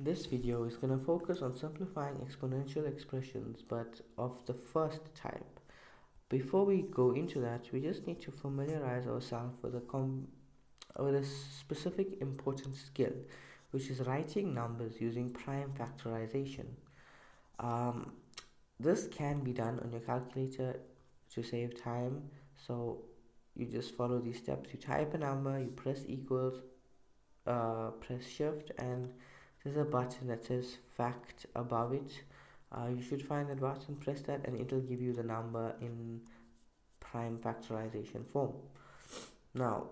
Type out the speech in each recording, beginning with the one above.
This video is going to focus on simplifying exponential expressions, but of the first type. Before we go into that, we just need to familiarize ourselves with a specific important skill, which is writing numbers using prime factorization. Um, this can be done on your calculator to save time. So you just follow these steps. You type a number, you press equals, press shift, and there's a button that says fact above it. You should find that button, press that, and it'll give you the number in prime factorization form. Now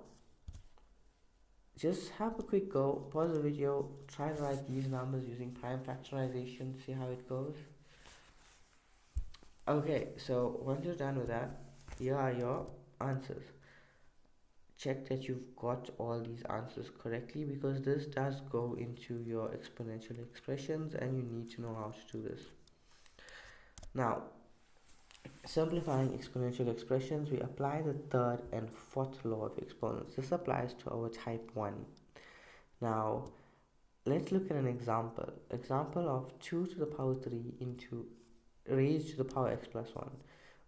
just have a quick go, pause the video, try to write these numbers using prime factorization, see how it goes. Okay, so once you're done with that, here are your answers. Check that you've got all these answers correctly, because this does go into your exponential expressions and you need to know how to do this. Now, simplifying exponential expressions, we apply the third and fourth law of exponents. This applies to our type 1. Now, let's look at an example. Example of 2 to the power 3 into raised to the power x plus 1.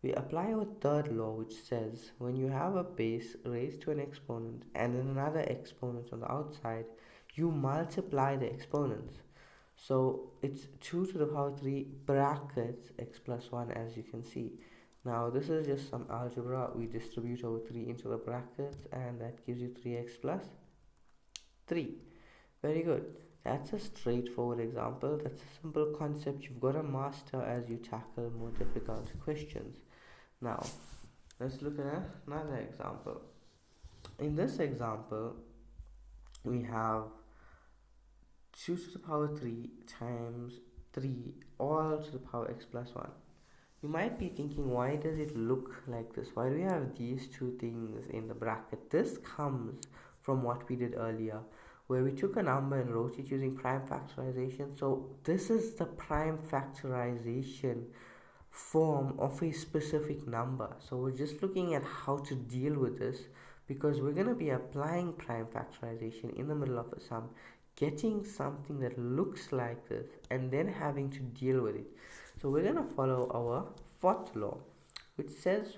We apply our third law, which says when you have a base raised to an exponent and then another exponent on the outside, you multiply the exponents. So it's 2 to the power 3 brackets x plus 1, as you can see. Now this is just some algebra. We distribute our 3 into the brackets and that gives you 3x plus 3. Very good. That's a straightforward example. That's a simple concept you've got to master as you tackle more difficult questions. Now, let's look at another example. In this example, we have 2 to the power 3 times 3 all to the power x plus 1. You might be thinking, why does it look like this? Why do we have these two things in the bracket? This comes from what we did earlier, where we took a number and wrote it using prime factorization. So this is the prime factorization form of a specific number. So we're just looking at how to deal with this, because we're going to be applying prime factorization in the middle of a sum, getting something that looks like this, and then having to deal with it. So we're going to follow our fourth law, which says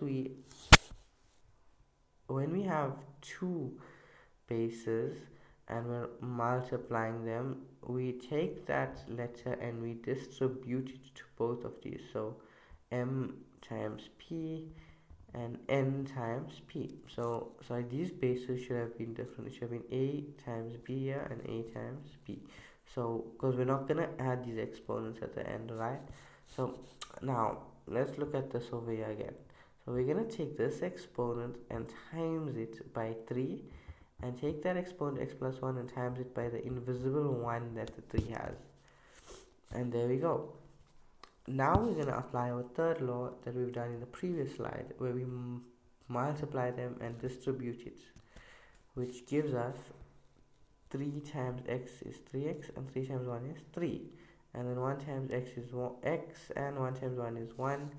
when we have two bases and we're multiplying them, we take that letter and we distribute it to both of these. So m times p and n times p. So sorry, these bases should have been different. It should have been a times b here and a times b. So because we're not gonna add these exponents at the end, right? So now let's look at this over here again. So we're gonna take this exponent and times it by 3, and take that exponent x plus 1 and times it by the invisible 1 that the 3 has. And there we go. Now we're going to apply our third law that we've done in the previous slide, where we multiply them and distribute it, which gives us 3 times x is 3x and 3 times 1 is 3, and then 1 times x is x and 1 times 1 is 1,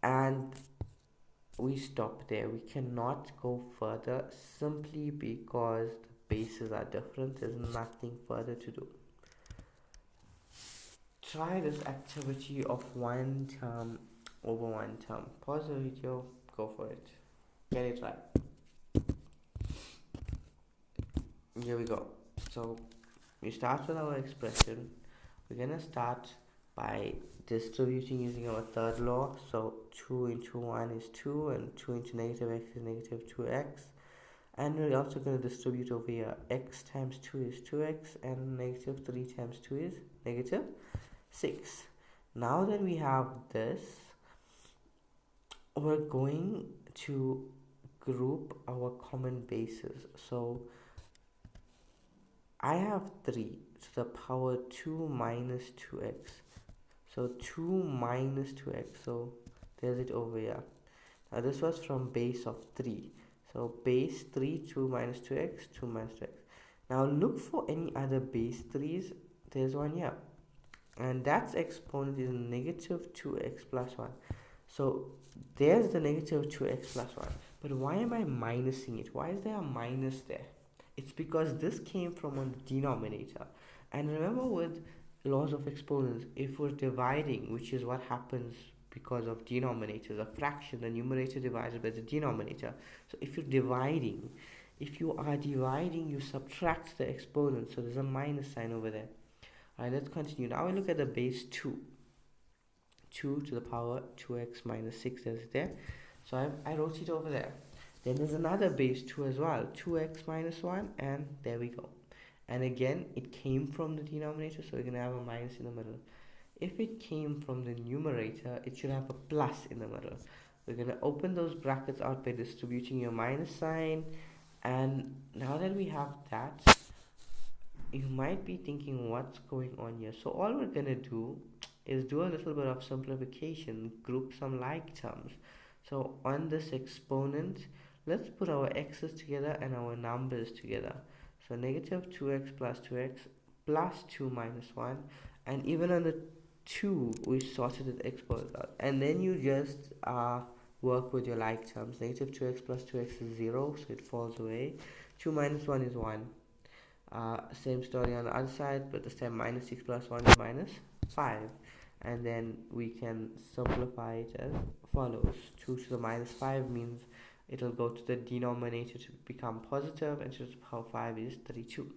and we stop there. We cannot go further simply because the bases are different. There's nothing further to do. Try this activity of one term over one term. Pause the video, go for it. Get it right. Here we go. So we start with our expression. We're gonna start by distributing using our third law. So 2 into 1 is 2, and 2 into negative x is negative 2x. And we're also going to distribute over here. X times 2 is 2x, and negative 3 times 2 is negative 6. Now that we have this, we're going to group our common bases. So I have 3 to the power 2 minus 2x. So 2 minus 2x. So there's it over here. Now this was from base of 3. So base 3, 2 minus 2x, 2 minus 2x. Now look for any other base 3's. There's one here. And that's exponent is negative 2x plus 1. So there's the negative 2x plus 1. But why am I minusing it? Why is there a minus there? It's because this came from a denominator. And remember, with laws of exponents, if we're dividing, which is what happens because of denominators, a fraction, the numerator divided by the denominator. So if you are dividing, you subtract the exponent, so there's a minus sign over there. Alright, let's continue. Now we look at the base 2. 2 to the power 2x minus 6, there's there. So I wrote it over there. Then there's another base 2 as well, 2x minus 1, and there we go. And again, it came from the denominator, so we're going to have a minus in the middle. If it came from the numerator, it should have a plus in the middle. We're going to open those brackets out by distributing your minus sign. And now that we have that, you might be thinking, what's going on here? So all we're going to do is do a little bit of simplification, group some like terms. So on this exponent, let's put our x's together and our numbers together. So negative 2x plus 2x plus 2 minus 1. And even on the 2, we sorted the exponents out. And then you just work with your like terms. Negative 2x plus 2x is 0, so it falls away. 2 minus 1 is 1. Same story on the other side, but this time minus 6 plus 1 is minus 5. And then we can simplify it as follows. 2 to the minus 5 means it'll go to the denominator to become positive, and 2 to the power 5 is 32.